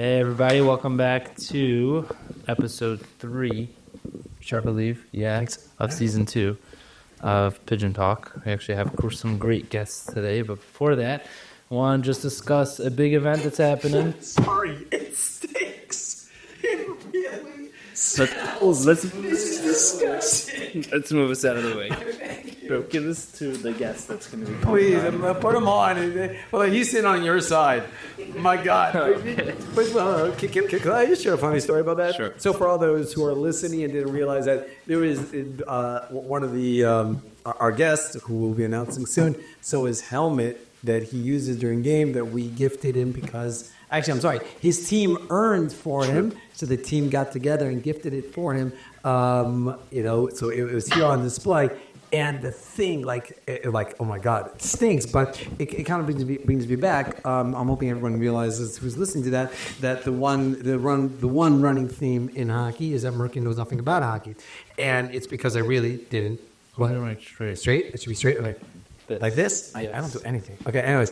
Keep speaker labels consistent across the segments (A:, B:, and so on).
A: Hey everybody, welcome back to episode 3, I believe, of season 2 of Pigeon Talk. We actually have some great guests today, but before that, I want to just discuss a big event that's happening.
B: Sorry, it stinks. It really
A: Let's move us out of the way.
C: Bro, give this to the guest that's going to be.
B: Please, put him on. Well, he's sitting on your side. My God. Can I just share a funny story about that?
A: Sure.
B: So for all those who are listening and didn't realize that, there is one of the our guests who will be announcing soon. So his helmet that he uses during game that we gifted him because... Actually, I'm sorry. His team earned for him, so the team got together and gifted it for him. So it was here on display. And the thing, oh my God, it stinks, but it kind of brings me back. I'm hoping everyone realizes who's listening to that the one running theme in hockey is that Murky knows nothing about hockey, and it's because I really didn't.
A: Why don't I straight?
B: Straight? It should be straight. Okay. Like this?
A: Yes.
B: I don't do anything. Okay. Anyways,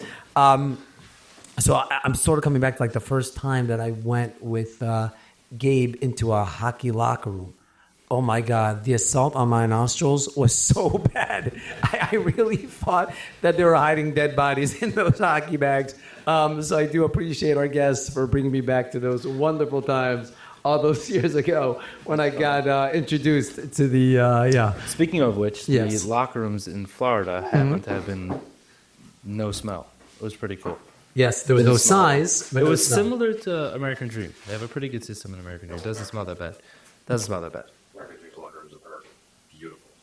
B: so I'm sort of coming back to like the first time that I went with Gabe into a hockey locker room. Oh my God, the assault on my nostrils was so bad. I really thought that they were hiding dead bodies in those hockey bags. So I do appreciate our guests for bringing me back to those wonderful times all those years ago when I got introduced to the,
A: Speaking of which,
B: Yes.
A: the locker rooms in Florida happen to have been no smell. It was pretty cool.
B: Yes, there was no size. But
A: It was similar to American Dream. They have a pretty good system in American Dream. It doesn't smell that bad.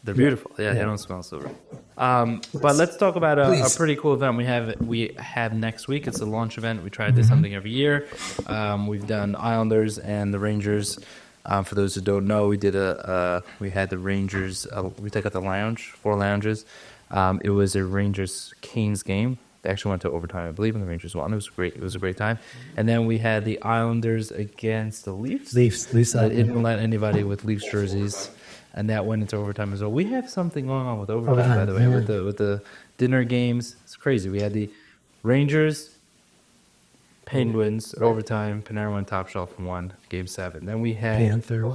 A: They're beautiful. Yeah, they don't smell so right. But let's talk about a pretty cool event we have next week. It's a launch event. We try to do something every year. We've done Islanders and the Rangers. For those who don't know, we had the Rangers. We took out the lounge, 4 lounges. It was a Rangers Canes game. They actually went to overtime, I believe, and the Rangers won. It was great. It was a great time. And then we had the Islanders against the Leafs.
B: Leafs.
A: They didn't let anybody with Leafs jerseys. And that went into overtime as well. We have something going on with overtime, by the way, with the dinner games. It's crazy. We had the Rangers, Penguins, overtime. Panarin went top shelf and won Game 7. Then we had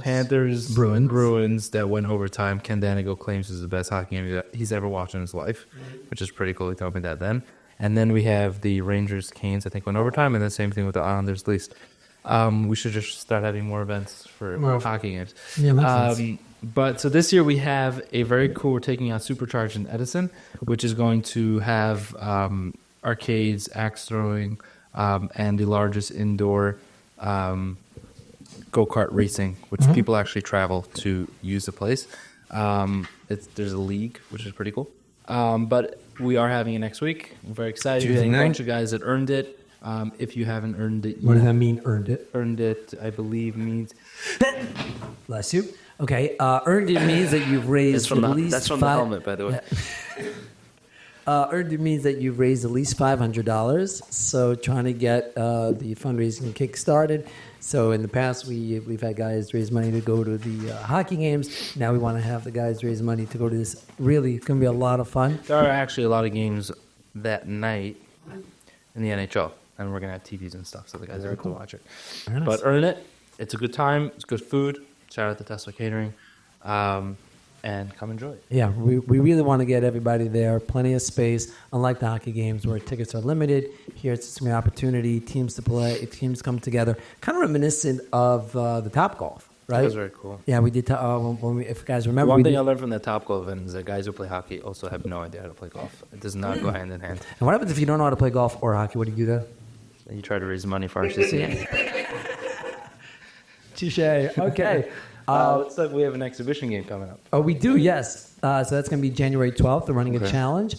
A: Panthers, Bruins that went overtime. Ken Danigo claims is the best hockey game he's ever watched in his life, which is pretty cool. He told me that then. And then we have the Rangers, Canes, I think, went overtime. And the same thing with the Islanders, Leafs. We should just start having more events for hockey games.
B: Yeah, makes sense.
A: But so this year we have a very cool, we're taking out Supercharged in Edison, which is going to have arcades, axe throwing, and the largest indoor go-kart racing, which people actually travel to use the place. There's a league, which is pretty cool. But we are having it next week. I'm very excited. We're getting a bunch of guys that earned it. If you haven't earned it yet.
B: What does that mean, earned it?
A: Earned it, I believe, means...
B: Bless you. Okay, earned it means that you've raised at least...
A: That's from the helmet, by the way.
B: Earned it means that you've raised at least $500. So trying to get the fundraising kick started. So in the past, we've had guys raise money to go to the hockey games. Now we want to have the guys raise money to go to this. Really, it's going to be a lot of fun.
A: There are actually a lot of games that night in the NHL. And we're going to have TVs and stuff, so the guys are able to watch it.
B: Nice.
A: But earn it. It's a good time. It's good food. Shout out to Tesla Catering. And come enjoy it.
B: Yeah, we really want to get everybody there. Plenty of space. Unlike the hockey games where tickets are limited, here it's just an opportunity, teams to play, teams come together. Kind of reminiscent of the Top Golf, right?
A: That was very cool.
B: Yeah, we did. If you guys remember,
A: One thing I learned from the Top Golf event is that guys who play hockey also have no idea how to play golf. It does not go hand in hand.
B: And what happens if you don't know how to play golf or hockey? What do you do then?
A: Then you try to raise money for RCC.
B: Touche. Okay.
A: Looks like we have an exhibition game coming up.
B: Oh, we do, yes. So that's going to be January 12th. They're running a challenge.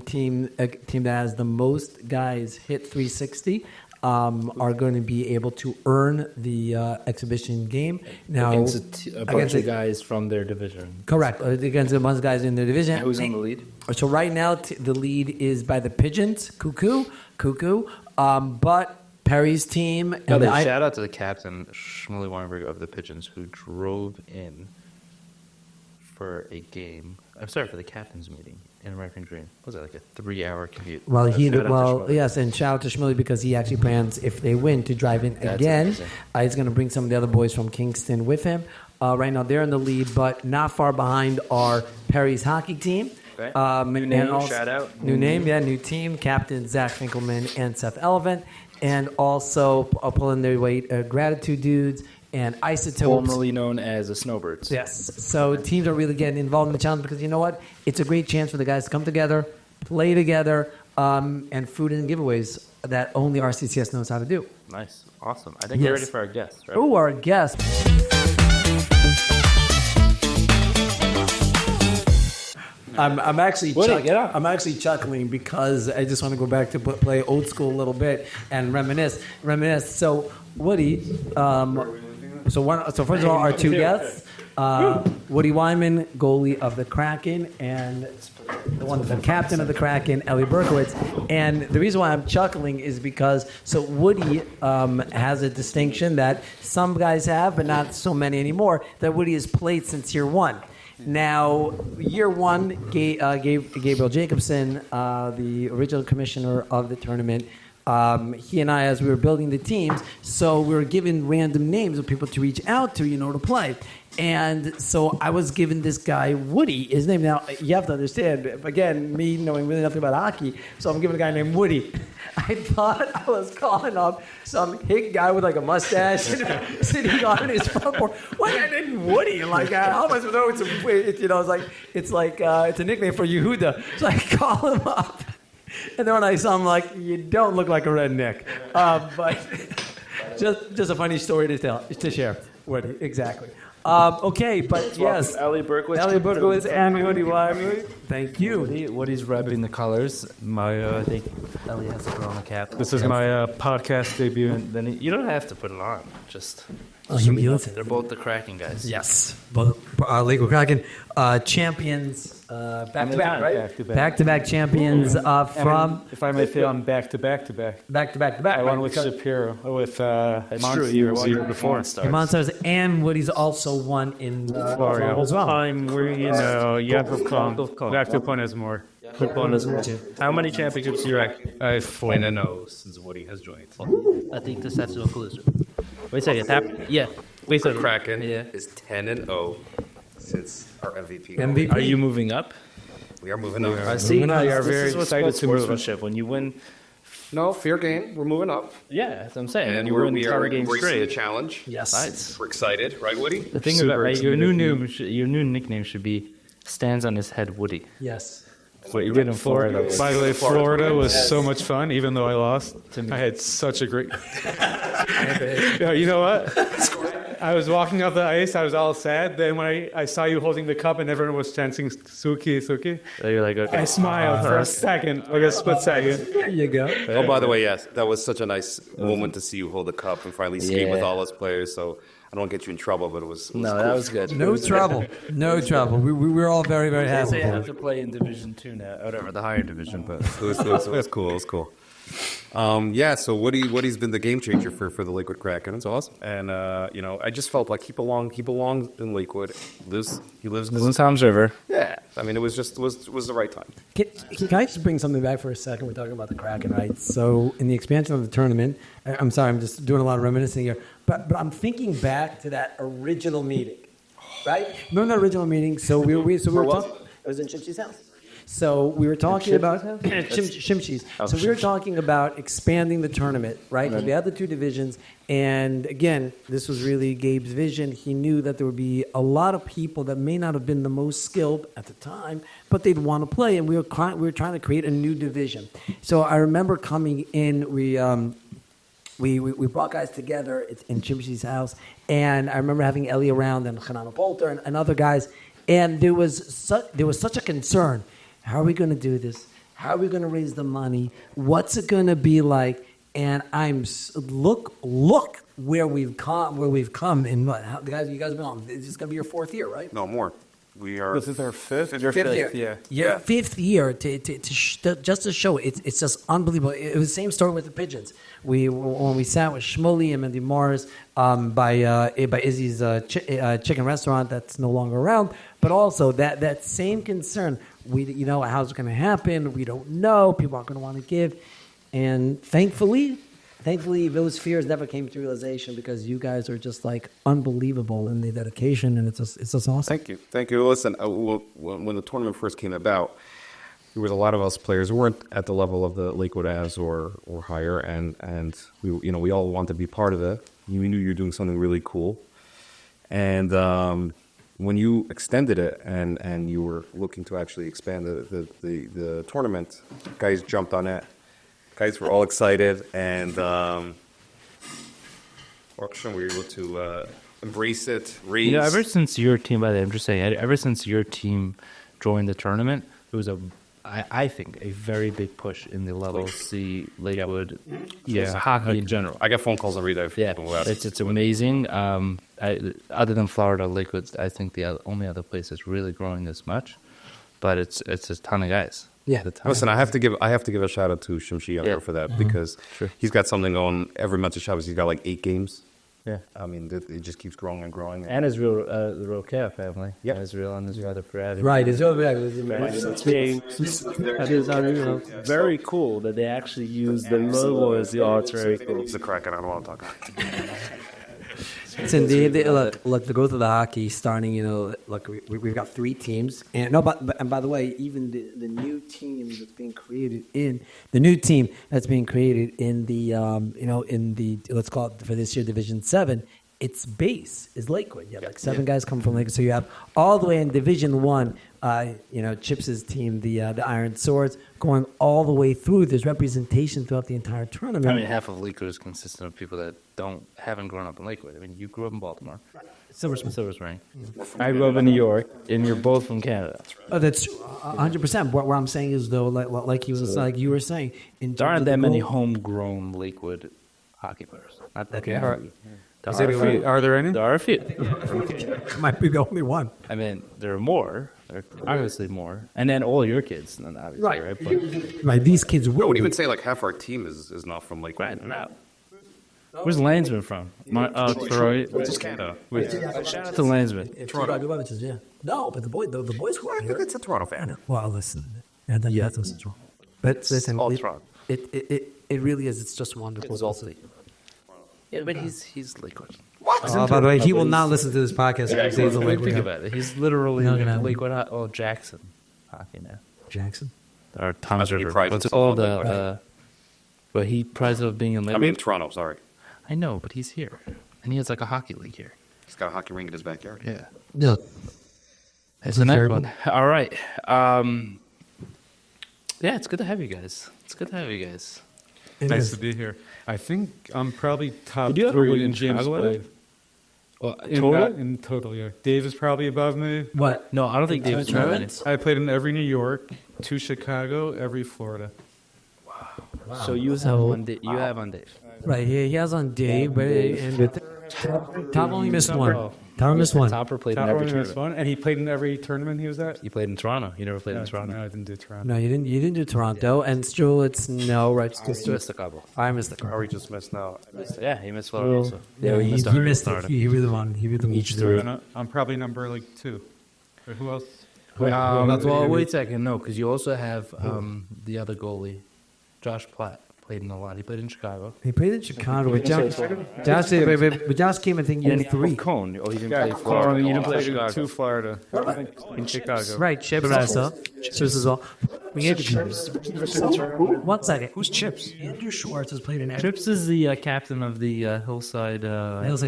B: Team that has the most guys hit 360 are going to be able to earn the exhibition game. Now
A: Against a bunch of guys from their division.
B: Correct. Against a bunch of guys in their division.
A: Who's in the lead?
B: So right now, the lead is by the Pigeons, Cuckoo. But Perry's team. And
A: Shout out to the captain, Shmuley Weinberg of the Pigeons, who drove in for a game. I'm sorry, for the captain's meeting in American Dream. Was it like a 3-hour commute?
D: Well,
A: Shout out to Shmuley.
D: yes, and shout out to Shmuley because he actually plans, if they win, to drive in
A: That's
D: again.
A: amazing.
D: He's going to bring some of the other boys from Kingston with him. Right now, they're in the lead, but not far behind are Perry's hockey team.
A: Okay.
D: New
A: name, shout out.
D: New name, yeah, new team. Captain Zach Finkelman and Seth Elevant. And also pulling their weight, Gratitude Dudes and Isotopes.
A: Formerly known as the Snowbirds.
D: Yes. So teams are really getting involved in the challenge because you know what? It's a great chance for the guys to come together, play together, and food and giveaways that only RCCS knows how to do.
A: Nice. Awesome. I think we're ready for our guests, right?
D: Oh, our guest. I'm actually I'm actually chuckling because I just want to go back to play old school a little bit and reminisce. So Woody, so first of all, our two guests, Woody Wyman, goalie of the Kraken, and the wonderful captain of the Kraken, Ellie Berkowitz. And the reason why I'm chuckling is because Woody has a distinction that some guys have, but not so many anymore. That Woody has played since year one. Now, year one, Gabriel Jacobson, the original commissioner of the tournament, he and I, as we were building the teams, so we were given random names of people to reach out to, to play. And so I was given this guy, Woody, his name. Now, you have to understand, again, me knowing really nothing about hockey, so I'm giving a guy named Woody. I thought I was calling up some hick guy with like a mustache sitting on his front porch. Why I didn't Woody? Like, how am I supposed to know it's like it's a nickname for Yehuda. So I call him up. And then when I saw him, like, you don't look like a redneck. But just a funny story to share. Woody, exactly. Okay, but yes.
A: Ellie Berkowitz.
D: Ellie Berkowitz and Woody Wyman. Thank you.
A: Woody's repping the colors. I think Ellie has to put on a cap.
E: This is my podcast debut.
A: And then you don't have to put it on. Just.
D: Listen.
A: They're both the Kraken guys.
D: Yes. Both Lakewood Kraken champions back-to-back, right? Back-to-back champions from...
E: If I may say, I'm back-to-back.
D: Back-to-back.
E: I won with Shapiro, with Monster the year before.
D: Monsters, and Woody's also won in
E: Florida
D: as well.
E: You have to come. Back to point is more.
A: How many championships do you reckon?
E: I 4-0 since Woody has joined.
A: I think this has to go closer. Wait a second. Yeah. Wait a second.
F: Kraken is 10-0 since our MVP.
D: MVP.
A: Are you moving up?
F: We are moving up.
A: I see.
E: Now you're
A: This
E: very
A: is what's
E: excited
A: called
E: to move.
A: sportsmanship. When you win,
F: No, fair game. We're moving up.
A: yeah, that's what I'm saying.
F: And
A: And you
F: we're
A: win the entire game
F: embracing the
A: straight.
F: challenge.
D: Yes.
A: Nice.
F: We're excited, right, Woody?
A: The thing
E: Super
A: about right, your
E: excited.
A: new nickname should be stands on his head, Woody.
D: Yes.
E: What you did in Florida. By the way, Florida was so much fun, even though I lost. I had such a great... Yeah, you know what? I was walking off the ice. I was all sad. Then when I saw you holding the cup and everyone was chanting Suki, Suki,
A: So you're like, okay.
E: I smiled for a second, like a split second.
D: There you go.
F: Oh, by the way, yes, that was such a nice moment to see you hold the cup and finally skate with
A: Yeah.
F: all us players. So I don't want to get you in trouble, but it was
A: No,
F: cool.
A: that was good.
D: No trouble. No trouble. We're all very, very
A: They
D: happy.
A: say I have to play in Division 2 now, whatever, the higher division, but
F: It was cool. It was cool. Yeah, so Woody's been the game changer for the Lakewood Kraken. It's awesome. And, I just felt like he belongs in Lakewood. He lives
A: in Tom's River.
F: Yeah, I mean, it was the right time.
D: Can I just bring something back for a second? We're talking about the Kraken, right? So in the expansion of the tournament, I'm sorry, I'm just doing a lot of reminiscing here, but I'm thinking back to that original meeting, right? Remember that original meeting? So we were talking. It was in Chimchi's house. So we were talking about Shimshi's. So we were talking about expanding the tournament, right? We had the two divisions, and again, this was really Gabe's vision. He knew that there would be a lot of people that may not have been the most skilled at the time, but they'd want to play, and we were trying to create a new division. So I remember coming in, we brought guys together in Chimchi's house, and I remember having Ellie around and Hanano Polter and other guys, and there was such a concern. How are we going to do this? How are we going to raise the money? What's it going to be like? And look where we've come. And you guys have been on. It's going to be your fourth year, right?
F: No, more. We are.
E: This is our fifth.
C: Your
D: Fifth
C: fifth,
D: yeah. Fifth year just to show it's just unbelievable. It was the same story with the pigeons. When we sat with Shmuley and Mendy Mars by Izzy's chicken restaurant that's no longer around, but also that same concern. How's it going to happen? We don't know. People aren't going to want to give, and thankfully, those fears never came to realization because you guys are just like unbelievable in the dedication, and it's just awesome.
F: Thank you. Listen, when the tournament first came about, there was a lot of us players who weren't at the level of the Lakewood Avs or higher, and we all wanted to be part of it. We knew you were doing something really cool, and when you extended it and you were looking to actually expand the tournament, guys jumped on it. Guys were all excited, and we were able to embrace it, raise.
A: Ever since your team, by the way, I'm just saying, ever since your team joined the tournament, it was I think, a very big push in the level C Lakewood, hockey in general.
F: I get phone calls every day.
A: Yeah, it's amazing. Other than Florida, Lakewood, I think the only other place that's really growing this much, but it's a ton of guys.
D: Yeah.
F: Listen, I have to give a shout out to Shimshi Younger for that because he's got something going every month of Shabbos. He's got like 8 games.
A: Yeah,
F: I mean, it just keeps growing and growing.
A: And his real the Roquet family.
F: Yeah,
A: Israel and his brother Forever.
D: Right, Israel.
C: That is very cool that they actually use the logo as the art. Very cool.
F: It's the Kraken. I don't want to talk about it.
D: Listen, look, the growth of the hockey starting. Look, we've got 3 teams, and by the way, even the new team that's being created in the let's call it for this year Division 7. Its base is Lakewood. You have like 7 guys come from Lakewood, so you have all the way in Division 1. Chips' team, the Iron Swords, going all the way through. There's representation throughout the entire tournament.
A: I mean, half of Lakewood is consistent of people that haven't grown up in Lakewood. I mean, you grew up in Baltimore.
D: Silver
A: Spring. I grew up in New York, and you're both from Canada.
D: Oh, that's 100%. What I'm saying is, though, like you were saying,
A: there aren't that many homegrown Lakewood hockey players. Not that many.
E: Are there any?
A: There are a few.
D: Might be the only one.
A: I mean, there are more. There are obviously more. And then all your kids, then obviously, right? But,
D: Right, these kids
F: I
D: will
F: would
D: be.
F: even say like half our team is not from Lakewood.
A: right now. Where's Lansman from? Troy.
F: Canada.
A: Shout out to Lansman.
D: Yeah. No, but the boys who are here.
F: It's a Toronto fan.
D: Well, listen. Yeah, then that's what's wrong. But listen,
F: all Toronto.
D: it really is. It's just wonderful.
A: It's also yeah, but he's Lakewood.
D: By the way, he will not listen to this podcast. Because he's a Lakewood
A: Think
D: guy.
A: about it. He's literally
D: Not gonna happen.
A: Lakewood. Oh, Jackson hockey now.
D: Jackson.
A: Or Thomas
F: He
A: River.
F: prides
A: What's
F: himself
A: all
F: on
A: the?
F: Lakewood.
A: But he prides of being in Lakewood.
F: I mean, Toronto. Sorry,
A: I know, but he's here, and he has like a hockey league here.
F: he's got a hockey rink in his backyard.
A: Yeah.
D: Yeah.
A: It's the next one. All right. Yeah, it's good to have you guys.
E: Nice to be here. I think I'm probably top
A: Did you ever
E: 3
A: win
E: in
A: James
E: Chicago.
A: played?
E: In total, yeah. Dave is probably above me.
D: What?
A: No, I don't think David's
D: Tournaments?
E: I played in every New York, 2 Chicago, every Florida.
A: So you have one. You have on Dave.
D: Right. He has on Dave, but and Tom only missed one. Tom missed one.
A: Topper played in
E: Top
A: every
E: one was
A: tournament.
E: fun, and he played in every tournament he was at.
A: You played in Toronto. You never played in Toronto.
E: No, I didn't do Toronto.
D: No, you didn't. You didn't do Toronto, and still, it's no right.
A: Just missed a couple.
D: I missed the
F: Or
D: car.
F: we just missed now.
A: Yeah, he missed Florida also.
D: Yeah, he missed it. He really won. He really won.
A: Each three.
E: I'm probably number like 2. Or who else?
A: Well, wait a second. No, because you also have the other goalie, Josh Platt, played in a lot. He played in Chicago.
D: He played in Chicago, but Josh came, I think, year 3.
A: Cone. Oh, he didn't
E: Yeah,
A: play Florida.
E: you
A: You
E: didn't play
A: Chicago.
E: 2 Florida. I think in Chicago.
D: Right, Chips also. Chips as well. We gave Chips. 1 second. Who's Chips? Andrew Schwartz has played in every.
A: Trips is the captain of the Hillside.
D: Guys.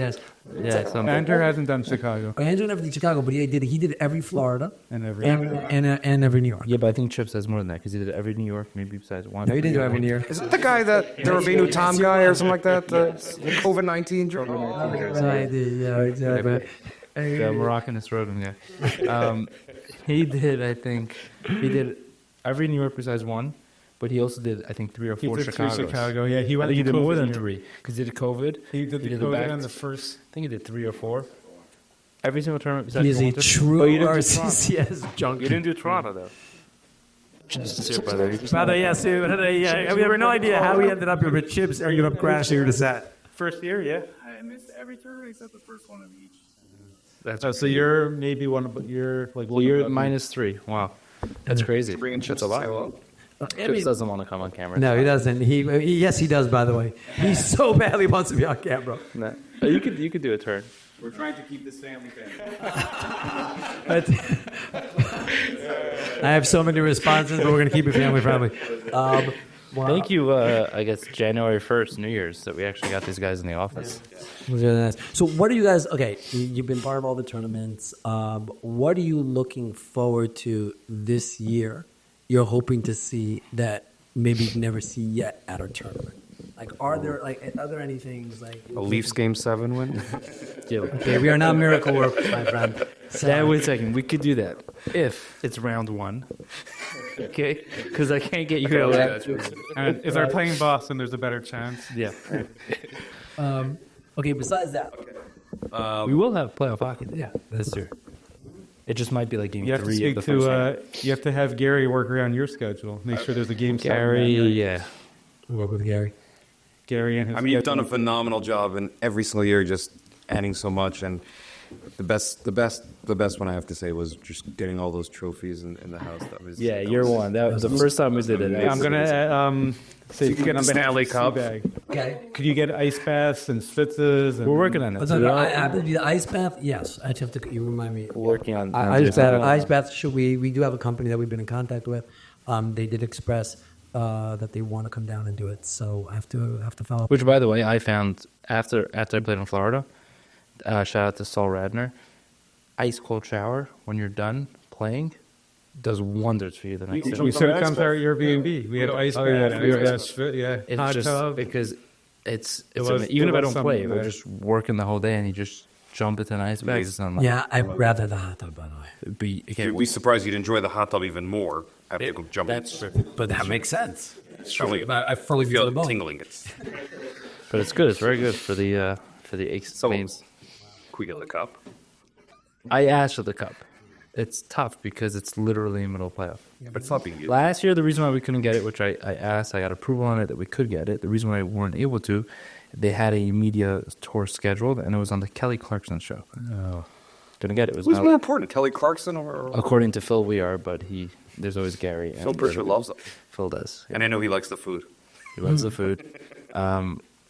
A: Yeah, something.
E: Andrew hasn't done Chicago.
D: Andrew never did Chicago, but he did every Florida
E: And every.
D: and every New York.
A: Yeah, but I think Chips has more than that because he did every New York, maybe besides one.
D: No, he didn't do every New York.
F: Is it the guy that the Rabbeinu Tom guy or something like that? The COVID-19 drug?
D: Yeah, exactly.
A: The Moroccanist Rogan guy. He did every New York besides one, but he also did, I think, 3 or
E: He
A: 4
E: did 3
A: Chicagos.
E: Chicago. Yeah, he
A: I
E: went.
A: think he
E: to
A: did more
E: COVID
A: than
E: year.
A: 3 because he did COVID.
E: He did the
A: the
E: COVID
A: back-
E: on the first.
A: I think he did 3 or 4. Every single tournament. besides
D: He's
A: the
D: a
A: Winter.
D: true
A: But you didn't do Toronto.
D: RCCS junkie.
A: You didn't do Toronto though. Just to see it, brother. You just-
D: Brother, yes, we have no idea how we ended up here, but Chips ended up crashing to set.
E: First year, yeah.
G: I missed every tournament except the first one of each.
A: That's
E: So you're maybe one of you're like
A: well, you're -3. Wow, that's crazy.
F: Bringing
A: That's a lot. Chips doesn't want to come on camera.
D: No, he doesn't. Yes, he does. By the way, he so badly wants to be on camera.
A: No. You could do a turn.
G: We're trying to keep this family.
D: I have so many responses, but we're going to keep it family friendly.
A: Thank you. I guess January 1st, New Year's, that we actually got these guys in the office.
D: Was really nice. So, what are you guys? Okay, you've been part of all the tournaments. What are you looking forward to this year? You're hoping to see that maybe you never see yet at a tournament. Like, are there any things like
F: A Leafs Game 7 win?
A: Yeah.
D: Okay, we are not miracle work, my friend.
A: Wait a second. We could do that if it's round 1. Okay? Because I can't get you out of that.
E: and if they're playing Boston, there's a better chance.
A: Yeah.
D: Okay, besides that,
A: We will have playoff hockey. Yeah, that's true. It just might be like game
E: You have to
A: 3 of
E: speak
A: the first round.
E: to. You have to have Gary work around your schedule. Make sure there's a game. set.
A: Gary, yeah.
D: we work with Gary.
E: Gary and his.
F: I mean, you've done a
E: schedule.
F: phenomenal job, and every single year, just adding so much. And the best one I have to say was just getting all those trophies in the house. That was
A: Yeah, year 1. That was the first time we did it.
E: I'm gonna say you can get a
F: Stanley Cup.
E: bag.
D: Okay.
E: Could you get ice baths and switzes? And
A: We're working on it.
D: What's up? I believe the ice bath. Yes, I have to. You remind me.
A: We're working on
D: Ice bath. Ice bath. Should we do have a company that we've been in contact with? They did express that they want to come down and do it. So I have to follow up.
A: Which, by the way, I found after I played in Florida. Shout out to Saul Radner. Ice cold shower when you're done playing does wonders for you the next day.
E: we sort of come to our Airbnb. We had ice baths. Yeah,
A: It's
E: hot
A: just
E: tub.
A: because it's
E: was-
A: even
E: it
A: if I
E: was
A: don't play,
E: something,
A: we're
E: yeah.
A: just working the whole day and you just jump into an ice bag. It's not like
D: Yeah, I'd rather the hot tub, by the way.
A: be okay.
F: You'd be surprised you'd enjoy the hot tub even more after jumping.
A: That's
D: But that makes sense.
F: Surely,
D: I fully feel the
F: feel
D: bone.
F: tingling. It's
A: but it's good. It's very good for the aches and
F: So-
A: pains.
F: Can we get the cup?
A: I asked for the cup. It's tough because it's literally in the middle of playoff.
F: But it's not being used.
A: Last year, the reason why we couldn't get it, which I asked, I got approval on it that we could get it. The reason why we weren't able to, they had a media tour scheduled, and it was on the Kelly Clarkson show. Oh. Couldn't get it. It was
F: Who's
A: not,
F: more important, Kelly Clarkson or
A: according to Phil, we are, but there's always Gary.
F: Phil Pritchard loves them,
A: Phil does.
F: and I know he likes the food.
A: He loves the food.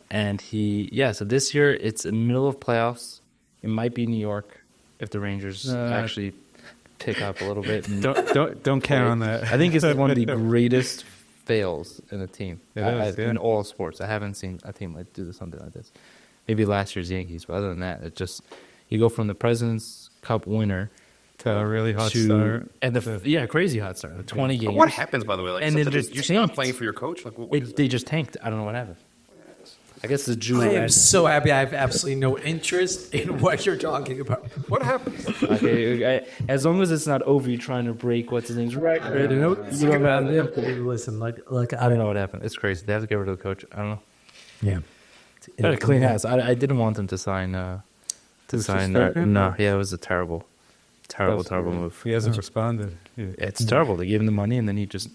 A: And so this year, it's in the middle of playoffs. It might be New York if the Rangers actually pick up a little bit. And
E: Don't count on that.
A: I think it's one of the greatest fails in a team
E: It is, yeah.
A: in all sports. I haven't seen a team do something like this. Maybe last year's Yankees, but other than that, it just you go from the President's Cup winner
E: To a really hot
A: to
E: start.
A: and crazy hot start, 20 games.
F: What happens, by the way? Like,
A: And
F: something
A: then just
F: you're saying I'm
A: tanked.
F: playing for your coach. Like, what is
A: They just tanked. I don't know what happened. I guess the Jew.
D: I am so happy. I have absolutely no interest in what you're talking about.
F: what happens?
A: Okay, as long as it's not Ovi trying to break what's his name's right.
D: You know, listen, like
A: I don't know what happened. It's crazy. They have to get rid of the coach. I don't know.
D: Yeah.
A: Got a clean house. I didn't want them to sign.
E: Starkin?
A: No, yeah, it was a terrible move.
E: He hasn't responded.
A: It's terrible. They gave him the money and then he just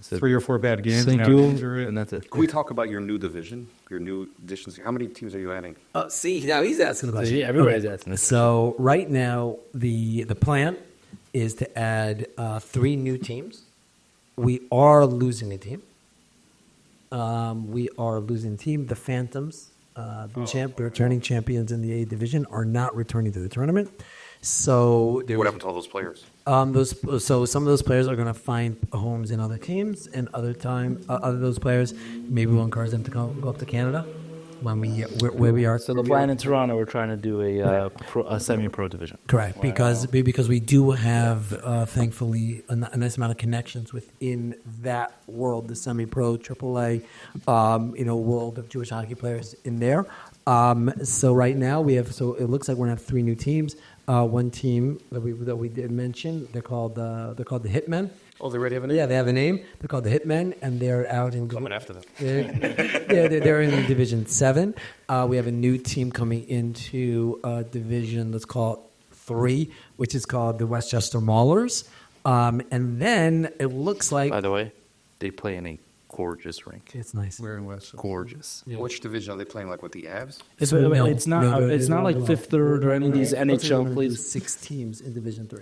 A: said,
E: 3 or 4 bad games.
A: "Thank
E: now
A: you,"
E: injury.
A: and that's it.
F: Can we talk about your new division, your new additions? How many teams are you adding?
D: See, now he's asking the question.
A: Yeah, everybody's asking this.
D: So right now, the plan is to add 3 new teams. We are losing a team. The Phantoms, the returning champions in the A division, are not returning to the tournament. So
F: What happened to all those players?
D: So some of those players are going to find homes in other teams, and other those players, maybe we'll encourage them to go up to Canada when where we are.
A: So the plan in Toronto, we're trying to do a semi-pro division.
D: Correct, because we do have, thankfully, a nice amount of connections within that world, the semi-pro, AAA, world of Jewish hockey players in there. So right now it looks like we're gonna have 3 new teams. One team that we did mention, they're called the Hitmen.
F: Oh, they already have a name?
D: Yeah, they have a name. They're called the Hitmen, and they're out in.
F: Coming after them.
D: They're in Division 7. We have a new team coming into Division. Let's call it 3, which is called the Westchester Maulers. And then it looks like
A: By the way, they play in a gorgeous rink.
D: it's nice.
E: We're in West.
A: Gorgeous.
F: Which division are they playing? Like with the Avs?
C: It's
D: No,
C: it's not
D: no,
C: it's not like
D: no.
C: fifth, third, or any of these
D: We're
C: NHL
D: going to do
C: plays.
D: 6 teams in Division 3,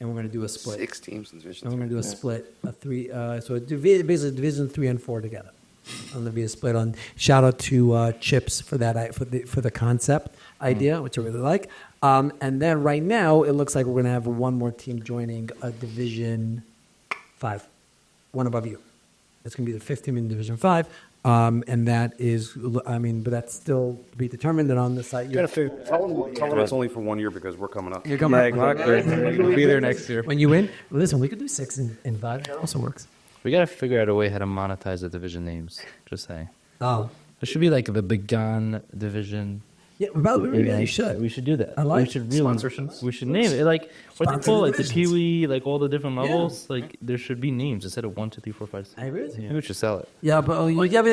D: and we're going to do a split.
F: 6 teams in division.
D: And we're going to do a
F: three.
D: split, a 3. So basically Division 3 and 4 together. And there'll be a split on. Shout out to Chips for that for the concept idea, which I really like. And then right now it looks like we're going to have one more team joining a Division 5, one above you. It's going to be the 5th team in Division 5. And that is, I mean, but that's still to be determined. And on the site,
F: Tell them it's only for 1 year because we're coming up.
D: you're coming up.
E: We'll be there next year.
D: When you win, listen, we could do 6 and 5. That also works.
A: We got to figure out a way how to monetize the division names. Just saying.
D: Oh,
A: It should be like the Begon division.
D: yeah. By the way, maybe you should.
A: We should do that.
D: I like
A: we should sponsorships. We should name it like what they call it, the Pee Wee, like all the different levels. Like there should be names instead of 1, 2, 3, 4, 5, 6.
D: I agree.
A: Maybe we should sell it.
D: Yeah, but let's get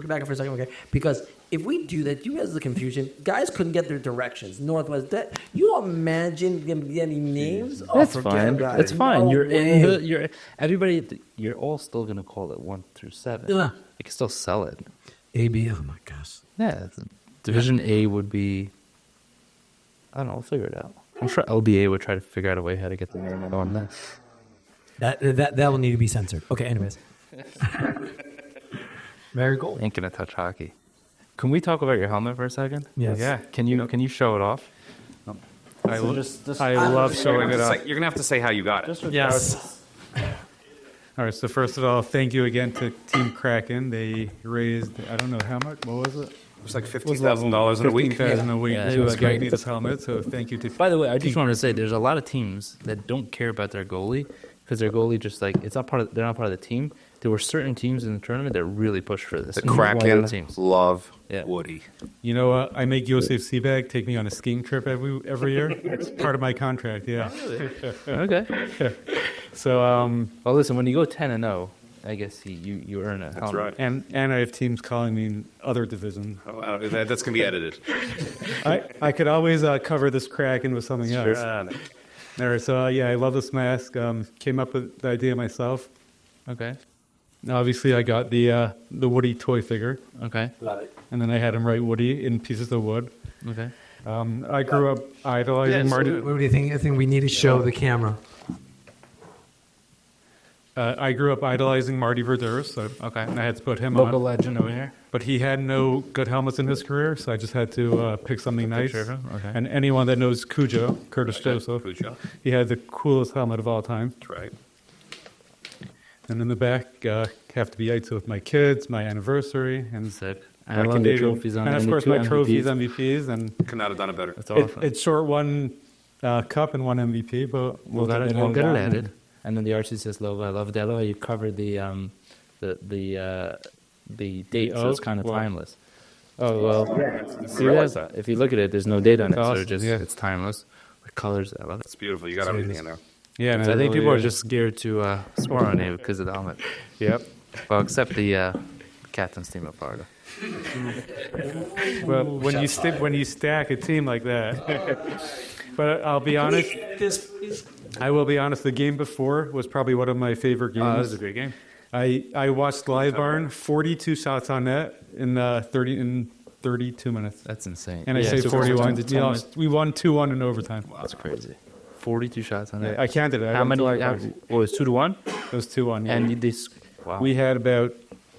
D: back for a second, okay? Because if we do that, you guys the confusion. Guys couldn't get their directions. Northwest. That you don't imagine them getting names. Oh,
A: That's
D: forget
A: fine.
D: about
A: That's
D: it.
A: fine.
D: No
A: You're
D: way.
A: in the. You're everybody. You're all still gonna call it 1 through 7.
D: Yeah.
A: You can still sell it.
D: AB. Oh my gosh.
A: Yeah. Division A would be. I don't know. We'll figure it out. I'm sure LBA would try to figure out a way how to get the name on that.
D: That will need to be censored. Okay. Anyways. Very cool.
A: Ain't gonna touch hockey. Can we talk about your helmet for a second?
D: Yes.
E: Yeah.
A: Can you show it off?
E: I love showing it off.
F: You're gonna have to say how you got it.
E: Yes. All right. So first of all, thank you again to Team Kraken. They raised, I don't know how much. What was it?
F: It was like $15,000 in a week.
E: $15,000 a week
A: Yeah,
E: to
A: it
E: get
A: was
E: me this helmet. So thank you to.
A: By the way, I just wanted to say there's a lot of teams that don't care about their goalie because their goalie just like it's not part of. They're not part of the team. There were certain teams in the tournament that really pushed for this.
F: The
A: One of
F: Kraken
A: teams.
F: love
A: Yeah.
F: Woody.
E: You know, I make Yosef Seabag take me on a skiing trip every year. It's part of my contract. Yeah.
A: Okay.
E: So
A: Well, listen. When you go 10-0, I guess you earn a helmet.
F: right.
E: and I have teams calling me in other divisions.
F: Oh, that's gonna be edited.
E: I could always cover this Kraken with something else. All right, so yeah, I love this mask. Came up with the idea myself.
A: Okay.
E: Now, obviously, I got the Woody toy figure,
A: Okay.
E: and then I had him write Woody in pieces of wood.
A: Okay.
E: I grew up idolizing Marty.
D: What do you think? I think we need to show the camera.
E: I grew up idolizing Marty Verdure, so
A: Okay.
E: and I had to put him
A: Local
E: on.
A: legend over here.
E: But he had no good helmets in his career, so I just had to pick something nice.
A: picture of him? Okay.
E: And anyone that knows Cujo, Curtis Joseph,
F: Cujo.
E: he had the coolest helmet of all time.
F: That's right.
E: And in the back, have to be with my kids, my anniversary, and
A: Sick.
E: back
A: And
E: in
A: on the
E: days-
A: trophies on
E: and of
A: and the
E: course
A: two
E: my
A: MVPs.
E: trophies, MVPs, and
F: Could not have done it better.
A: That's awesome.
E: it's short one cup and one MVP, but
A: We'll get it
E: down.
A: added. And then the RCCS logo. I love that. I love how you covered the date, so it's kind of
E: Well-
A: timeless. Oh well, see that? If you look at it, there's no date on it, so
E: Awesome,
A: it just
E: yeah.
A: it's timeless. The colors, I love it.
F: It's beautiful. You got everything in there.
E: Yeah, and
A: I think people are
E: really-
A: just scared to swear on it because of the helmet.
E: Yep.
A: Well, except the captain's team of Florida.
E: Well, when you stack a team like that, but I'll be honest. I will be honest. The game before was probably one of my favorite games.
A: That was a great game.
E: I watched Live Barn, 42 shots on net in 32 minutes,
A: That's insane.
E: and I
A: Yeah,
E: saved
A: so
E: 41.
A: overtime,
E: We won 2-1 in overtime.
A: That's crazy. 42 shots on it.
E: I counted it.
A: How many? What was 2-1?
E: It was 2-1. Yeah.
A: And this. Wow.
E: We had about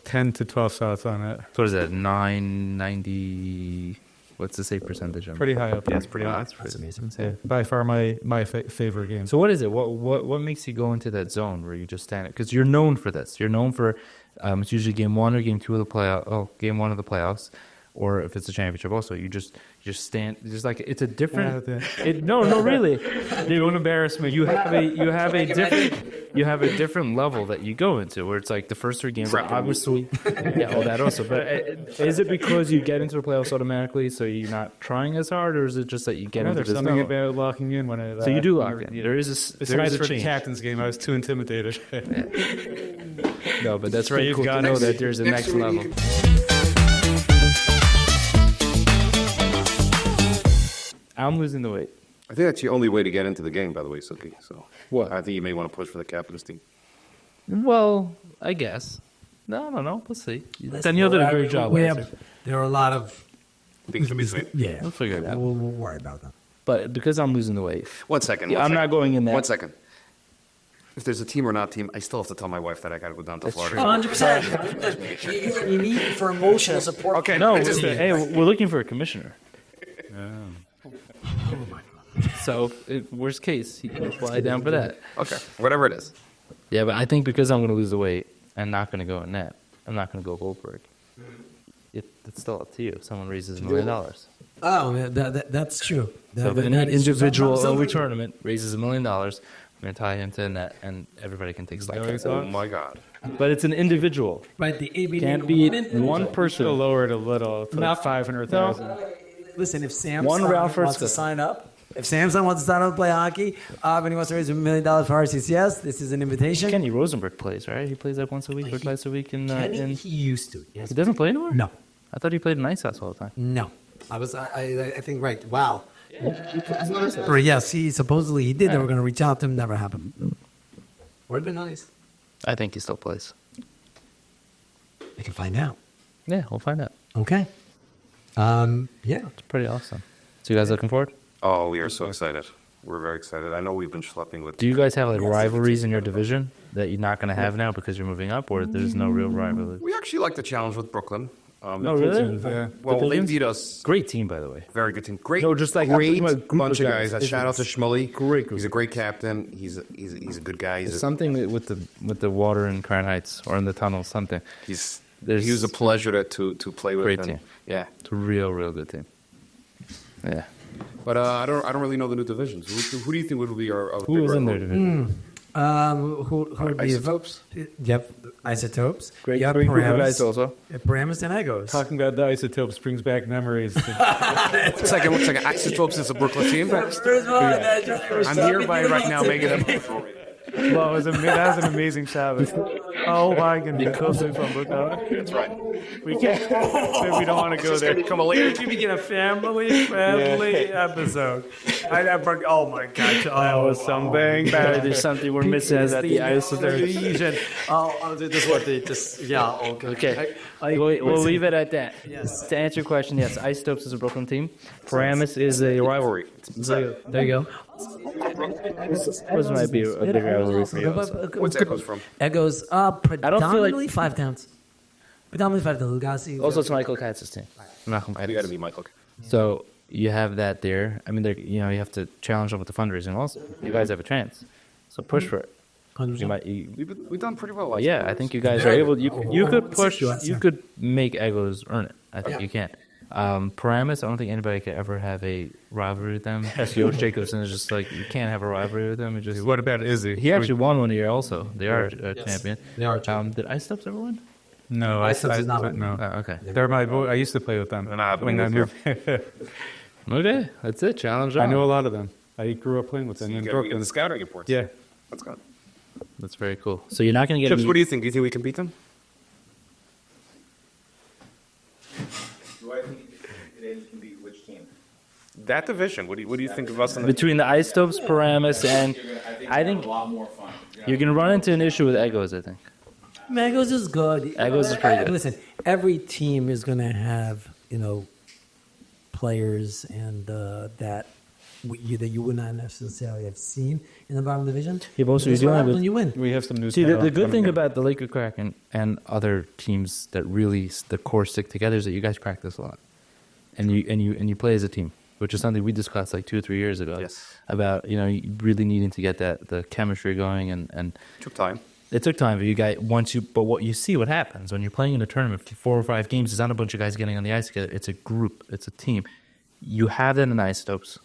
E: 10 to 12 shots on it.
A: What is that? 990. What's the save percentage? On?
E: Pretty high up.
F: Yeah, it's pretty high.
A: That's amazing.
E: Yeah, by far my favorite game.
A: So what is it? What makes you go into that zone where you just stand it? Because you're known for this. You're known for it's usually game 1 or game 2 of the playoff. Oh, game 1 of the playoffs, or if it's a championship. Also, you just stand. Just like it's a different. No, really.
E: They won't embarrass me.
A: You have a different level that you go into where it's like the first 3 games are obviously all that also. But is it because you get into the playoffs automatically, so you're not trying as hard, or is it just that you get into
E: There's
A: this
E: something
A: level?
E: about locking in when I.
A: So you do lock in. There is a
E: Besides for the
A: change.
E: captain's game, I was too intimidated.
A: No, but that's very
E: Steve
A: cool to
E: got
A: know
E: it.
A: that there's a next level. I'm losing the weight.
F: I think that's the only way to get into the game, by the way, Suki. So
A: What?
F: I think you may want to push for the captain's team.
A: Well, I guess. No, I don't know. We'll see. Daniel did a great job. last year.
B: There are a lot of
F: Things in between.
B: yeah.
A: We'll figure it out.
B: We'll worry about that.
A: But because I'm losing the weight,
F: 1 second.
A: yeah,
F: one
A: I'm
F: second.
A: not going in that.
F: 1 second. If there's a team or not team, I still have to tell my wife that I got to go down to Florida.
B: 100%. You need it for emotional support.
F: Okay.
A: No,
F: I just-
A: hey, we're looking for a commissioner. So, worst case, he can fly down for that.
F: Okay. Whatever it is.
A: Yeah, but I think because I'm going to lose the weight and not going to go in net, I'm not going to go Goldberg. It's still up to you. If someone raises $1 million.
B: Oh, that's true.
A: So if an individual OV tournament raises $1 million, I'm going to tie him to net, and everybody can take slack.
F: Oh my God.
A: But it's an individual.
B: Right, the ABD
A: Can't be one person.
E: Should lower it a little to like 500,000.
B: Listen, if Sam
A: One round
B: wants
A: first.
B: to sign up, if Samson wants to sign up to play hockey, and he wants to raise $1 million for RCCS, this is an invitation.
A: Kenny Rosenberg plays, right? He plays like once a week or twice a week.
B: Kenny, he used to. Yes.
A: He doesn't play anymore?
B: No,
A: I thought he played in Ice House all the time.
B: no. I think right. Wow. Or yes, he supposedly he did. They were going to reach out to him. Never happened. Would have been nice.
A: I think he still plays.
B: We can find out.
A: Yeah, we'll find out.
B: Okay. Yeah.
A: It's pretty awesome. So you guys looking forward?
F: Oh, we are so excited. We're very excited. I know we've been schlepping with.
A: Do you guys have like rivalries in your division that you're not going to have now because you're moving up, or there's no real rivalry?
F: We actually like the challenge with Brooklyn.
A: No, really?
E: Yeah.
F: Well, they
A: Pigeons?
F: beat us.
A: Great team, by the way.
F: Very good team. Great.
A: No, just like-
F: great
A: I'm talking about group
F: bunch
A: of
F: of
A: guys.
F: guys. Shout out to Schmully.
A: Great group.
F: He's a great captain. He's a good guy.
A: There's
F: He's
A: something with the water in Crown Heights or in the tunnels. Something.
F: he
A: There's
F: was a pleasure to play with.
A: Great
F: and-
A: team.
F: Yeah.
A: It's a real good team. Yeah.
F: But I don't really know the new divisions. Who do you think would be our
A: Who was in their division?
B: Who would be
F: Isotopes?
B: Yep, Isotopes.
A: Great
B: Yep,
A: group of
B: Paramus.
A: guys also.
B: Paramus and Egos.
E: Talking about the isotopes brings back memories.
F: 1 second. Isotopes is a Brooklyn team. I'm hereby right now making them.
E: Well, that was an amazing Sabbath. Oh my goodness. From Brooklyn.
F: That's right.
E: We can't. We don't want to go there.
F: Come a later.
B: You begin a family-friendly episode. Oh my God!
E: That was something.
A: Barry, there's something we're missing at the Isotopes.
B: Legion. This is what they just. Yeah. Okay.
A: Okay. We'll leave it at that.
B: Yes.
A: To answer your question, yes, Isotopes is a Brooklyn team. Paramus is a rivalry.
B: There you go.
A: This might be a big rivalry for you.
F: What's Echoes from?
B: Egos. Predominantly five towns. Predominantly five towns. Lugasi.
A: Also, it's Michael Katz's team. Malcolm
F: You
A: Katz.
F: got to be Michael.
A: So you have that there. I mean, you have to challenge them with the fundraising also. You guys have a chance. So push for it. You might.
F: We've done pretty well. Last
A: Yeah,
F: year.
A: I think you guys are able. You could push. You could make Egos earn it. I think you can. Paramus, I don't think anybody could ever have a rivalry with them. Yosh Jacobson is just like you can't have a rivalry with them.
E: What about Izzy?
A: He actually won one year also. They are a champion.
B: They are champion.
A: Did Isotopes ever win?
E: No,
B: Isotopes did not win.
E: no.
A: Oh, okay.
E: They're my boy. I used to play with them. When I moved.
A: Okay, that's it. Challenge.
E: I
A: on.
E: know a lot of them. I grew up playing with them
F: You
E: in
F: got
E: Brooklyn.
F: the scouting reports.
E: Yeah.
F: That's good.
A: That's very cool. So you're not going to get.
F: Chips,
A: any-
F: what do you think? Do you think we can beat them?
G: Do I think they can beat which team?
F: That division. What do you think of us? In the,
A: between the Isotopes, Paramus, and I think
G: a lot more fun.
A: you're going to run into an issue with Egos. I think.
B: Egos is good.
A: Egos is pretty good.
B: Listen, every team is going to have players and that you would not necessarily have seen in the bottom division.
A: Yeah, but also
B: That's
A: you're
B: what
A: dealing
B: happens
A: with-
B: when you win.
E: We have some new
A: See, the
E: talent
A: good thing
E: coming
A: about the Lakewood Kraken and other teams that really the core stick together is that you guys practice a lot, and you play as a team, which is something we discussed like 2 or 3 years ago.
F: Yes.
A: About you really needing to get the chemistry going and
F: took time.
A: it took time, but you guys but what you see what happens when you're playing in a tournament, 4 or 5 games, it's not a bunch of guys getting on the ice together. It's a group, it's a team. You have that in Isotopes.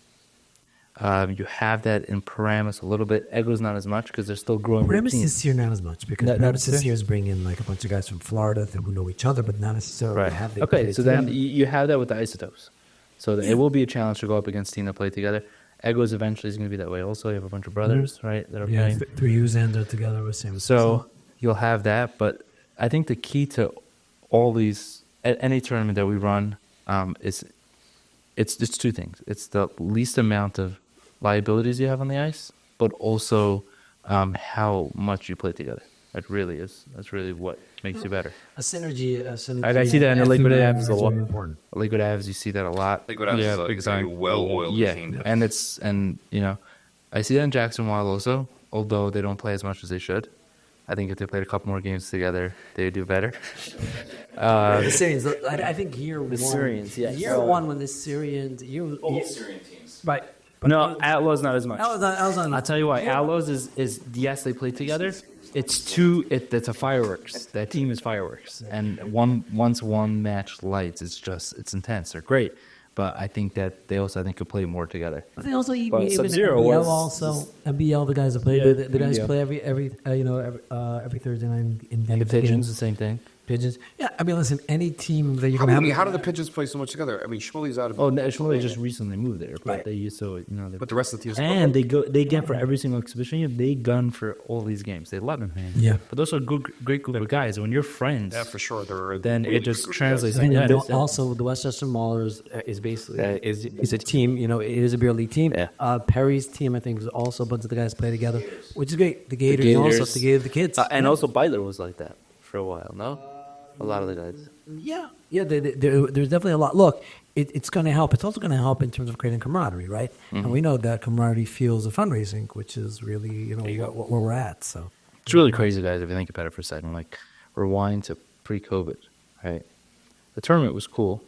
A: You have that in Paramus a little bit. Egos not as much because they're still growing.
B: Paramus
A: teams.
B: this year not as much because
A: Not-
B: Paramus
A: not-
B: this year is bringing like a bunch of guys from Florida who know each other, but not necessarily
A: Right.
B: have the
A: Okay,
B: play
A: so then
B: together.
A: you have that with the Isotopes. So it will be a challenge to go up against team that play together. Egos eventually is going to be that way. Also, you have a bunch of brothers, right, that are
B: yeah,
A: playing.
B: 3 U's and they're together with same.
A: So you'll have that, but I think the key to all these at any tournament that we run is it's two things. It's the least amount of liabilities you have on the ice, but also how much you play together. It really is. That's really what makes you better.
D: A synergy.
A: I see that in the Lakewood Avs a lot.
D: Important.
A: Lakewood Avs, you see that a lot.
F: Lakewood Avs is a
E: big
F: very
E: time.
F: well-oiled
A: Yeah,
F: team.
A: and I see that in Jacksonville also. Although they don't play as much as they should. I think if they played a couple more games together, they would do better.
D: The Syrians. I think year one.
C: Syrians, yes.
D: Year one when the Syrians.
G: Syrian teams.
D: Right.
C: No, Outlaws not as much.
D: I was on.
A: I'll tell you why. Outlaws is yes, they play together. It's a fireworks. That team is fireworks. And once one match lights, it's intense. They're great. But I think that they also could play more together.
D: But they also even in
C: Sub-Zero
D: NBL
C: was-
D: also NBL the guys that play the guys play every Thursday night in
A: And the Pigeons, the same thing.
D: Pigeons. Yeah, I mean, listen, any team that you're
F: How,
D: gonna have.
F: how do the Pigeons play so much together? I mean, Schmuley's out of.
A: Oh, Shmuley just recently moved there, but
D: Right.
A: they used to,
F: But the rest of the teams.
A: and they get for every single exhibition game. They gun for all these games. They love them.
D: Yeah.
A: But those are great group of guys. When you're friends,
F: Yeah, for sure.
A: then it just translates.
D: And
A: Yeah,
D: also, the Westchester Maulers is basically is a team. It is a beer league team.
A: Yeah.
D: Perry's team, I think, is also a bunch of the guys play together, which is great. The Gators, also the kids,
A: and also Beiler was like that for a while. No, a lot of the guys.
D: Yeah, there's definitely a lot. Look, it's going to help. It's also going to help in terms of creating camaraderie, right? And we know that camaraderie fuels the fundraising, which is really where we're at. So
A: It's really crazy, guys. If you think about it for a second, like rewind to pre-COVID, right? The tournament was cool.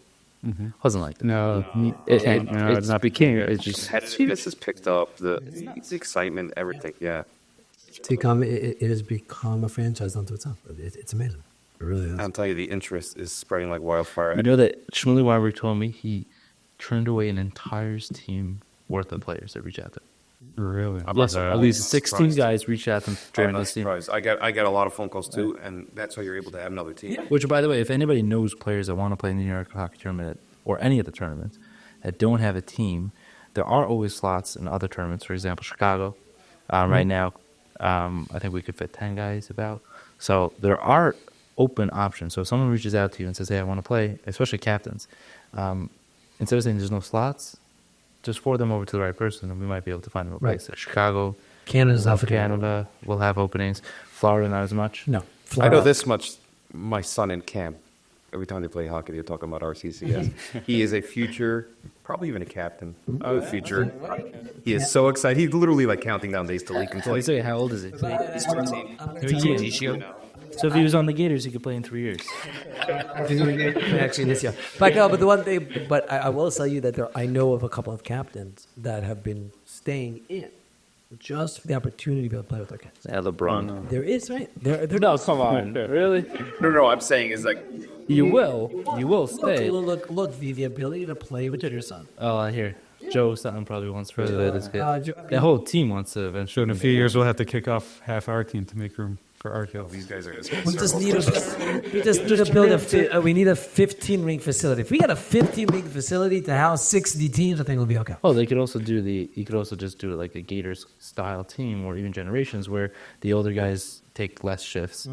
A: Wasn't like that.
E: No,
A: It's
E: not became. It's just
F: Competitiveness has picked up. The excitement, everything. Yeah.
D: it has become a franchise unto itself. It's amazing. It really is.
F: I'll tell you, the interest is spreading like wildfire.
A: You know that Shmuley Weiberg told me he turned away an entire team worth of players that reached out to him.
E: really.
A: Yes, at least 16 guys reached out to him to
F: I'm
A: join
F: not
A: this team.
F: surprised. I get a lot of phone calls too, and that's how you're able to have another team.
A: Which, by the way, if anybody knows players that want to play in the New York Hockey Tournament or any of the tournaments that don't have a team, there are always slots in other tournaments. For example, Chicago. Right now, I think we could fit 10 guys about. So there are open options. So if someone reaches out to you and says, hey, I want to play, especially captains, instead of saying there's no slots, just forward them over to the right person, and we might be able to find them a place. So Chicago,
D: Canada's
A: South Canada will have openings. Florida, not as much.
D: No,
F: I
D: Florida.
F: know this much. My son in camp, every time they play hockey, they're talking about RCCS. He is a future, probably even a captain of the future. He is so excited. He's literally like counting down days till he can
A: Let
F: play.
A: me say, how old is he?
F: He's 13.
A: 13. So if he was on the Gators, he could play in 3 years.
D: Actually, this year. But no, but the one thing, but I will tell you that I know of a couple of captains that have been staying in just for the opportunity to be able to play with their kids.
A: Yeah, LeBron.
D: There is, right? There
A: No, come on. Really?
F: No, I'm saying is like
A: You will stay.
D: Look, the ability to play with your son.
A: Oh, I hear. Joe Sutton probably wants to play this kid.
D: Joe-
A: The whole team wants to
E: So
A: eventually.
E: in a few years, we'll have to kick off half our team to make room for our kids.
F: these guys are.
D: We just need to build we need a 15 ring facility. If we got a 15 ring facility to house 60 teams, I think we'll be okay.
A: Oh, they could also you could also just do it like a Gators style team or even Generations where the older guys take less shifts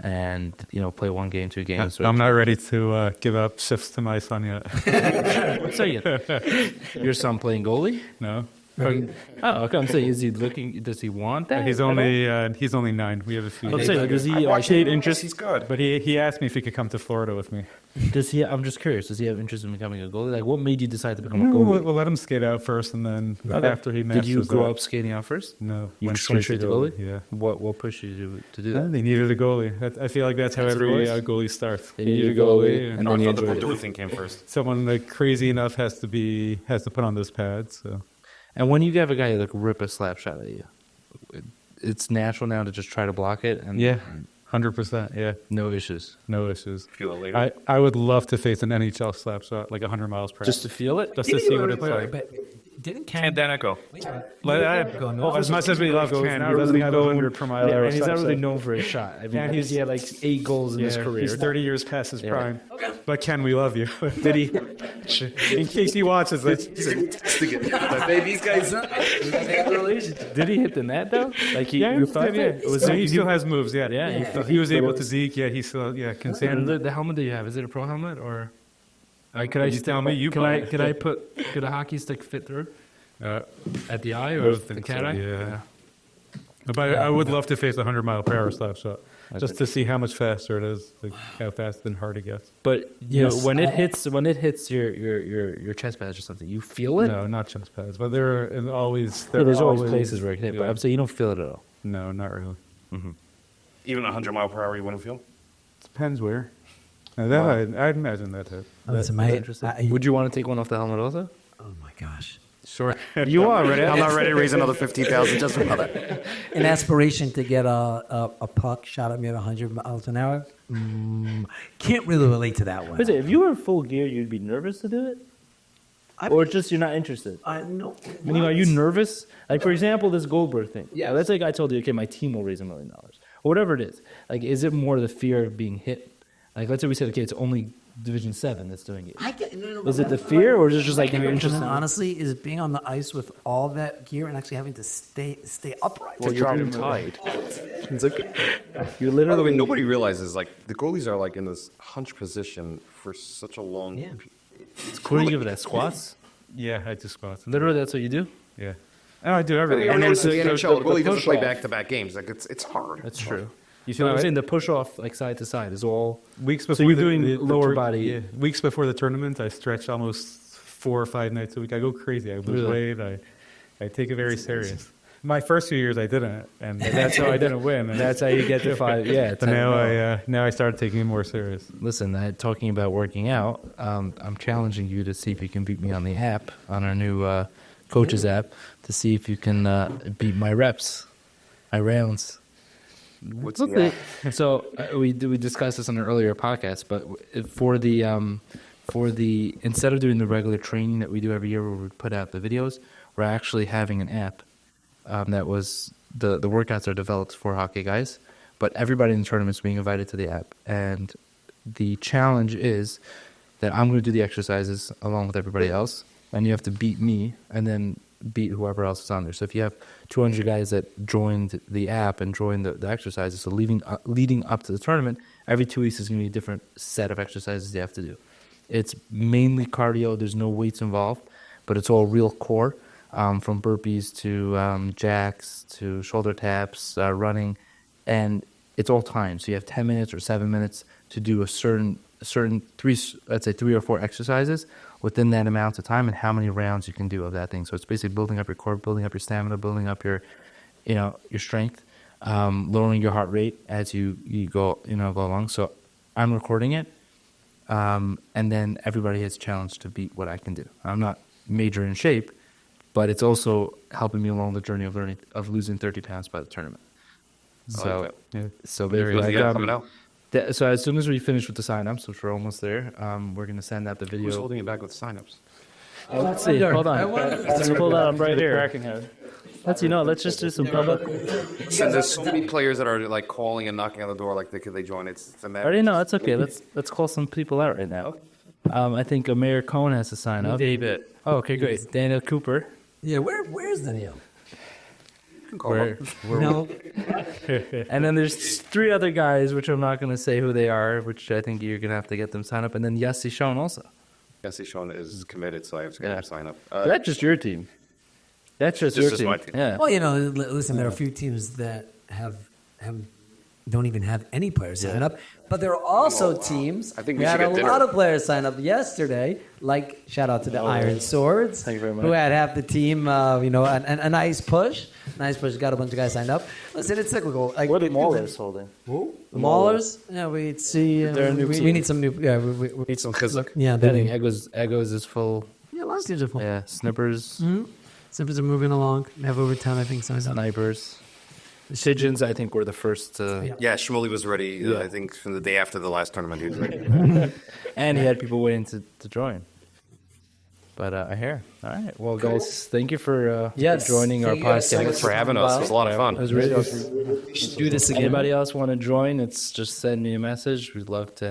A: and, play 1 game, 2 games.
E: I'm not ready to give up shifts to my son yet.
A: So your son playing goalie?
E: No,
A: Oh, okay. I'm saying, is he looking? Does he want that?
E: he's
A: at all?
E: he's only 9. We have a few.
A: I'm saying, does he?
F: interest. He's good.
E: But he asked me if he could come to Florida with me.
A: Does he? I'm just curious. Does he have interest in becoming a goalie? Like, what made you decide to become a
E: We'll,
A: goalie?
E: we'll let him skate out first, and then after he
A: Did
E: masters
A: you grow
E: that-
A: up skating out first?
E: No,
A: You
E: went
A: went straight to goalie?
E: Yeah.
A: What pushed you to do
E: Yeah,
A: that?
E: they needed a goalie. I feel like that's how
F: That's
E: every
F: what it
E: goalie starts.
A: They needed a goalie,
E: and
A: and
F: I
A: then you
F: thought the
A: enjoyed it.
F: Bordeaux thing came first.
E: someone like crazy enough has to put on those pads. So
A: And when you have a guy like rip a slap shot at you, it's natural now to just try to block it and
E: 100%. Yeah,
A: no issues.
E: no issues.
F: Feel it later.
E: I would love to face an NHL slap shot like 100 miles per hour.
A: Just to feel it.
E: Just to see what it's like.
D: But didn't
F: Can
D: Ken
F: Danico.
E: As much as we love Ken, he doesn't go 100 per mile hour.
A: And he's not
E: slap
A: really
E: shot.
A: known for his shot. I mean,
E: Yeah,
A: he had like 8 goals in his career.
E: He's 30 years past his
A: Yeah.
E: prime. But Ken, we love you. Did he? In case he watches, let's
F: These guys.
A: Did he hit the net though? Like you thought it? Was
E: he still has moves. Yeah,
A: Yeah,
E: He was able to Zeke. Yeah, he still can
A: And
E: stand.
A: the helmet that you have, is it a pro helmet or?
E: Could I just tell me you?
A: Could a hockey stick fit through at the eye or the cat eye?
E: Yeah. But I would love to face a 100-mile-per-hour slap shot, just to see how much faster it is, like how fast and hard it gets.
A: But you know, when it hits your chest pads or something, you feel it.
E: No, not chest pads, but there's always
A: places where it can hit, but I'm saying you don't feel it at all.
E: No, not really.
F: Even 100 mile per hour, you wouldn't feel?
E: Depends where. Now that I'd imagine that hit.
D: Listen,
A: Would you want to take one off the helmet also?
D: oh my gosh.
A: Sure.
F: You are ready. I'm not ready to raise another 15,000 just for that.
D: An aspiration to get a puck shot at me at 100 miles an hour? Can't really relate to that one.
A: But if you were in full gear, you'd be nervous to do it? Or just you're not interested?
D: No.
A: Meaning, are you nervous? Like, for example, this Goldberg thing. Yeah, let's say I told you, okay, my team will raise $1 million. Or whatever it is. Like, is it more the fear of being hit? Like, let's say we said, okay, it's only Division 7 that's doing it. Is it the fear, or is it just like you're interested?
D: Honestly, is it being on the ice with all that gear and actually having to stay upright?
A: Well, you're being tied.
F: It's okay. You literally, nobody realizes, like, the goalies are, like, in this hunch position for such a long...
D: Yeah.
A: What do you give it, that squats?
E: Yeah, I do squats.
A: Literally, that's what you do?
E: Yeah. No, I do everything.
F: And then the NHL, the goalie doesn't play
A: push-off.
F: back-to-back games. Like, it's hard.
A: That's true.
E: You see
A: So
E: what
A: I'm saying the push off like side to side is all
E: weeks before.
A: So you're doing lower body.
E: Yeah, weeks before the tournament, I stretch almost 4 or 5 nights a week. I go crazy. I lose weight. I take it very serious. My first few years, I didn't, and that's how I didn't win. And
A: That's how you get to 5. Yeah.
E: So now I started taking it more serious.
A: Listen, talking about working out, I'm challenging you to see if you can beat me on the app, on our new coaches app, to see if you can beat my reps, my rounds.
F: What's the
A: So we discussed this on an earlier podcast, but for the instead of doing the regular training that we do every year where we put out the videos, we're actually having an app that was the workouts are developed for hockey guys, but everybody in the tournament is being invited to the app, and the challenge is that I'm going to do the exercises along with everybody else, and you have to beat me and then beat whoever else is on there. So if you have 200 guys that joined the app and joined the exercises, so leading up to the tournament, every 2 weeks is going to be a different set of exercises you have to do. It's mainly cardio. There's no weights involved, but it's all real core, from burpees to jacks to shoulder taps, running, and it's all timed. So you have 10 minutes or 7 minutes to do a certain 3 or 4 exercises within that amount of time, and how many rounds you can do of that thing. So it's basically building up your core, building up your stamina, building up your strength, lowering your heart rate as you go along. So I'm recording it, and then everybody has challenged to beat what I can do. I'm not major in shape, but it's also helping me along the journey of losing 30 pounds by the tournament. So basically, so as soon as we finish with the sign-ups, which we're almost there, we're going to send out the video.
F: Who's holding it back with sign-ups?
A: Let's see. Hold on. Let's pull that up right here. Let's just do some public.
F: And there's so many players that are like calling and knocking on the door, like could they join? It's a
A: I already know. It's okay. Let's call some people out right now. I think Mayor Cohen has to sign up.
C: David.
A: Oh, okay, great. Daniel Cooper.
D: Yeah, where's Daniel?
A: No. And then there's 3 other guys, which I'm not going to say who they are, which I think you're going to have to get them signed up. And then Yassi Schoen also.
F: Yassi Schoen is committed, so I have to get him sign up.
A: That's just your team. That's just your team.
F: My team.
A: Yeah.
D: Well, listen, there are a few teams that don't even have any players sign up, but there are also teams.
F: I think
D: we
F: we
D: had
F: should
D: a
F: get dinner.
D: lot of players sign up yesterday. Like shout out to the Iron Swords,
A: Thank you very much.
D: who had half the team. A nice push. Nice push. Got a bunch of guys signed up. Listen, it's cyclical. Like,
A: What are Maulers holding?
D: Who? The Maulers? Yeah, we'd see. We need some new. Yeah, we
F: Need some chizuk.
D: yeah.
A: I think Egos is full.
D: Yeah, last teams are full.
A: Yeah, Snippers,
D: Simpers are moving along. They have over 10, I think. So
A: Snipers. Pigeons, I think, were the first to...
F: Yeah, Shmuley was ready, I think, from the day after the last tournament. He was ready.
A: And he had people waiting to join. But I hear. All right. Well, guys, thank you for joining our podcast.
F: Thanks for having us. It was a lot of fun.
A: It was really awesome.
D: we should do this again.
A: Anybody else want to join? It's just send me a message. We'd love to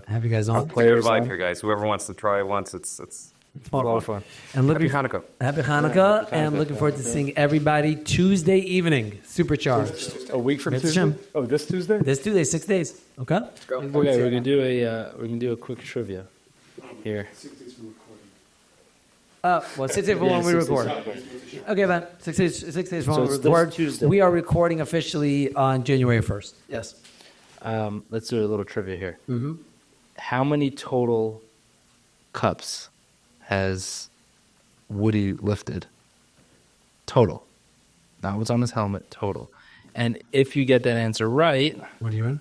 A: have
D: you guys on.
F: Players
A: players
F: vibe
A: on.
F: here, guys. Whoever wants to try it once, it's
A: a lot of fun.
D: And
F: Happy Hanukkah.
D: Happy Hanukkah, and looking forward to seeing everybody Tuesday evening, supercharged.
E: A week from
D: It's
E: Tuesday?
D: Jim.
E: Oh, this Tuesday?
D: This Tuesday, 6 days. Okay.
A: Okay, we're gonna do a quick trivia. Here.
D: Well, 6 days from when we
A: 6 days.
D: record. Okay, man. 6 days from
A: So
D: when we
A: it's this
D: record.
A: Tuesday.
D: We are recording officially on January 1st. Yes.
A: Let's do a little trivia here. Mm-hmm. How many total cups has Woody lifted? Total. Not what's on his helmet, total. And if you get that answer right,
D: What are you in?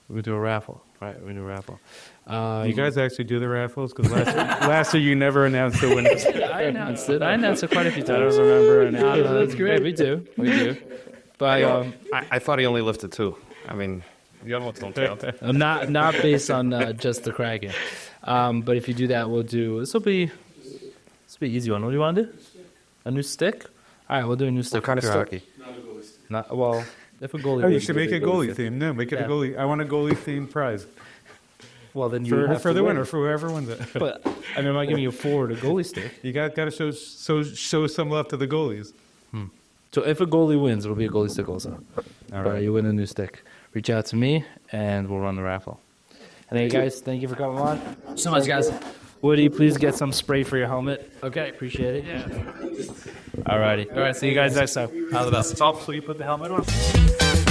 A: we do a raffle. Right, we do a raffle.
E: You guys actually do the raffles? Because last year you never announced the winners.
A: I announced it. I announced it quite a few times. I remember. And that's great. We do. But
F: I thought he only lifted 2. I mean, the other ones don't count.
A: not based on just the Kraken. But if you do that, we'll do. This will be an easy one. What do you want to do? A new stick? All right, we'll do a new stick.
F: What kind of
A: for
F: stick?
A: hockey. Well, if a goalie.
E: Oh, you
A: wins,
E: should
A: we'll
E: make
A: do
E: it goalie
A: stick.
E: themed. No, make it
A: Yeah.
E: a goalie. I want a goalie themed prize
A: Well, then you have
E: for
A: to
E: the
A: win.
E: winner, for whoever wins it.
A: But I mean, am I giving you a forward a goalie stick?
E: You got to show some love to the goalies.
A: So if a goalie wins, it'll be a goalie stick also.
E: All
A: But
E: right.
A: you win a new stick. Reach out to me, and we'll run the raffle. And hey, guys, thank you for coming on.
D: So much, guys.
A: Woody, please get some spray for your helmet. Okay, appreciate it. Yeah. All righty. All right, see you guys next time.
E: All the best. So you put the helmet on.